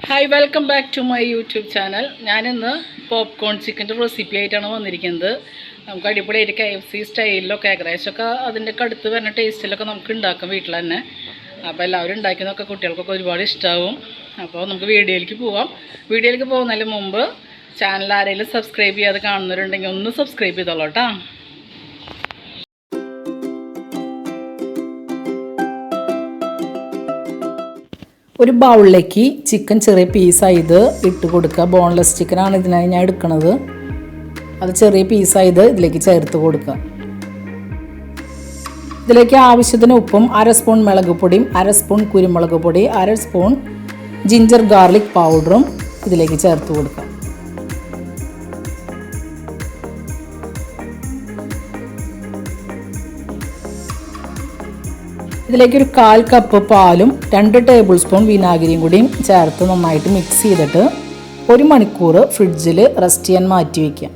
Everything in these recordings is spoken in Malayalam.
Hi welcome back to my YouTube channel. ഞാനിന്ന് പോപ്കോൺ ചിക്കൻ്റെ റെസിപ്പി ആയിട്ടാണ് വന്നിരിക്കുന്നത്. നമുക്ക് അടിപൊളിയായിട്ട് KFC സ്റ്റൈലിലൊക്കെ ഏകദേശമൊക്കെ അതിൻ്റെ അടുത്ത് വരുന്ന ടേസ്റ്റിലൊക്കെ നമുക്ക് ഉണ്ടാക്കാം വീട്ടിൽ തന്നെ. അപ്പോൾ എല്ലാവരും ഉണ്ടാക്കുന്നതൊക്കെ കുട്ടികൾക്കൊക്കെ ഒരുപാട് ഇഷ്ടമാവും. അപ്പോൾ നമുക്ക് വീഡിയോയിലേക്ക് പോവാം. വീഡിയോയിലേക്ക് പോകുന്നതിന് മുമ്പ് ചാനൽ ആരെങ്കിലും സബ്സ്ക്രൈബ് ചെയ്യാതെ കാണുന്നവരുണ്ടെങ്കിൽ ഒന്ന് സബ്സ്ക്രൈബ് ചെയ്തോളൂ കേട്ടോ. ഒരു ബൗളിലേക്ക് ചിക്കൻ ചെറിയ പീസായത് ഇട്ട് കൊടുക്കുക. ബോൺലെസ് ചിക്കനാണ് ഇതിനായി ഞാൻ എടുക്കുന്നത്. അത് ചെറിയ പീസായത് ഇതിലേക്ക് ചേർത്ത് കൊടുക്കുക. ഇതിലേക്ക് ആവശ്യത്തിന് ഉപ്പും, 1/2 സ്പൂൺ മുളക് പൊടിയും, 1/2 സ്പൂൺ കുരുമുളക് പൊടി, 1/2 സ്പൂൺ ജിഞ്ചർ ഗാർലിക് പൗഡറും ഇതിലേക്ക് ചേർത്ത് കൊടുക്കുക. ഇതിലേക്ക് ഒരു 1/4 കപ്പ് പാലും 2 ടേബിൾ സ്പൂൺ വിനാഗിരിയും കൂടിയും ചേർത്ത് നന്നായിട്ട് മിക്സ് ചെയ്തിട്ട് 1 മണിക്കൂർ ഫ്രിഡ്ജിൽ റെസ്റ്റ് ചെയ്യാൻ മാറ്റി വയ്ക്കാം.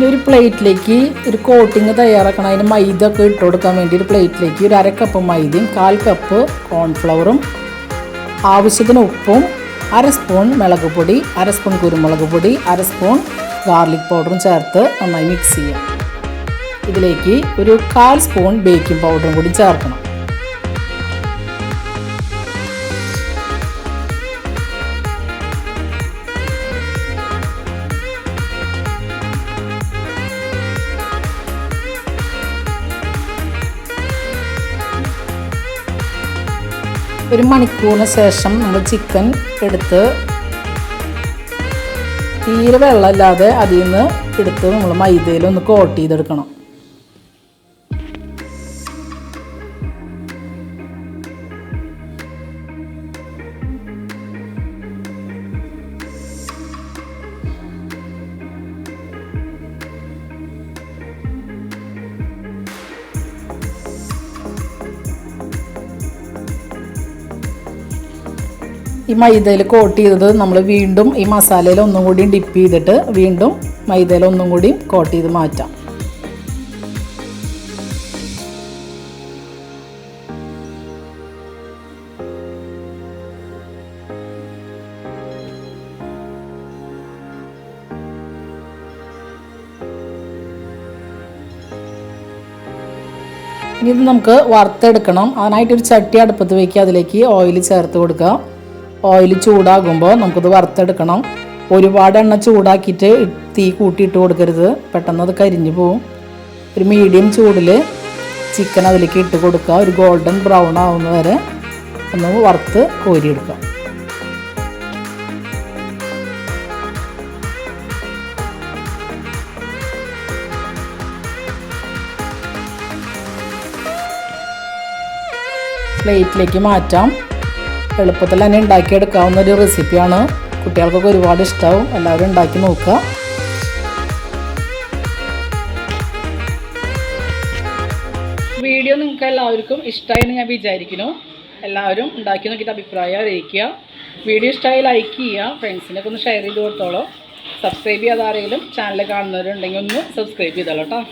ഒരു പ്ലേറ്റിലേക്ക് ഒരു കോട്ടിങ് തയ്യാറാക്കണം. അതിന് മൈദ ഒക്കെ ഇട്ട് കൊടുക്കാൻ വേണ്ടി ഒരു പ്ലേറ്റിലേക്ക് ഒരു 1/2 കപ്പ് മൈദയും 1/4 കപ്പ് കോൺഫ്ലവറും ആവശ്യത്തിന് ഉപ്പും 1/2 സ്പൂൺ മുളക് പൊടി, 1/2 സ്പൂൺ കുരുമുളക് പൊടി, 1/2 സ്പൂൺ ഗാർലിക് പൗഡറും ചേർത്ത് നന്നായി മിക്സ് ചെയ്യാം. ഇതിലേക്ക് ഒരു 1/4 സ്പൂൺ ബേക്കിംഗ് പൗഡറും കൂടി ചേർക്കണം. ഒരു മണിക്കൂറിന് ശേഷം നമ്മൾ ചിക്കൻ എടുത്ത് തീരെ വെള്ളമില്ലാതെ അതിൽ നിന്ന് എടുത്ത് നമ്മൾ മൈദയിൽ ഒന്ന് കോട്ട് ചെയ്തെടുക്കണം. ഈ മൈദയിൽ കോട്ട് ചെയ്തത് നമ്മൾ വീണ്ടും ഈ മസാലയിൽ ഒന്നും കൂടി ഡിപ്പ് ചെയ്തിട്ട് വീണ്ടും മൈദയിൽ ഒന്നും കൂടി കോട്ട് ചെയ്ത് മാറ്റാം. ഇനി ഇത് നമുക്ക് വറുത്തെടുക്കണം. അതിനായിട്ടൊരു ചട്ടി അടുപ്പത്ത് വയ്ക്കുക. അതിലേക്ക് ഓയിൽ ചേർത്ത് കൊടുക്കുക. ഓയിൽ ചൂടാകുമ്പോൾ നമുക്കിത് വറുത്തെടുക്കണം. ഒരുപാട് എണ്ണ ചൂടാക്കിയിട്ട് തീ കൂട്ടിയിട്ട് കൊടുക്കരുത്, പെട്ടെന്ന് അത് കരിഞ്ഞു പോവും. ഒരു മീഡിയം ചൂടിൽ ചിക്കൻ അതിലേക്ക് ഇട്ട് കൊടുക്കുക. ഒരു ഗോൾഡൻ ബ്രൗൺ ആവുന്ന വരെ ഒന്ന് വറുത്ത് കോരിയെടുക്കുക. പ്ലേറ്റിലേക്ക് മാറ്റാം. എളുപ്പത്തിൽ തന്നെ ഉണ്ടാക്കിയെടുക്കാവുന്ന ഒരു റെസിപ്പിയാണ്. കുട്ടികൾക്കൊക്കെ ഒരുപാട് ഇഷ്ടമാവും. എല്ലാവരും ഉണ്ടാക്കി നോക്കുക. വീഡിയോ നിങ്ങൾക്ക് എല്ലാവർക്കും ഇഷ്ടമായെന്ന് ഞാൻ വിചാരിക്കുന്നു. എല്ലാവരും ഉണ്ടാക്കി നോക്കിയിട്ട് അഭിപ്രായം അറിയിക്കുക. വീഡിയോ ഇഷ്ടമായി ലൈക്ക് ചെയ്യുക. ഫ്രണ്ട്സിനൊക്കെ ഒന്ന് ഷെയർ ചെയ്ത് കൊടുത്തോളൂ. സബ്സ്ക്രൈബ് ചെയ്യാതെ ആരെങ്കിലും ചാനൽ കാണുന്നവരുണ്ടെങ്കിൽ ഒന്ന് സബ്സ്ക്രൈബ് ചെയ്തോളൂ കേട്ടോ.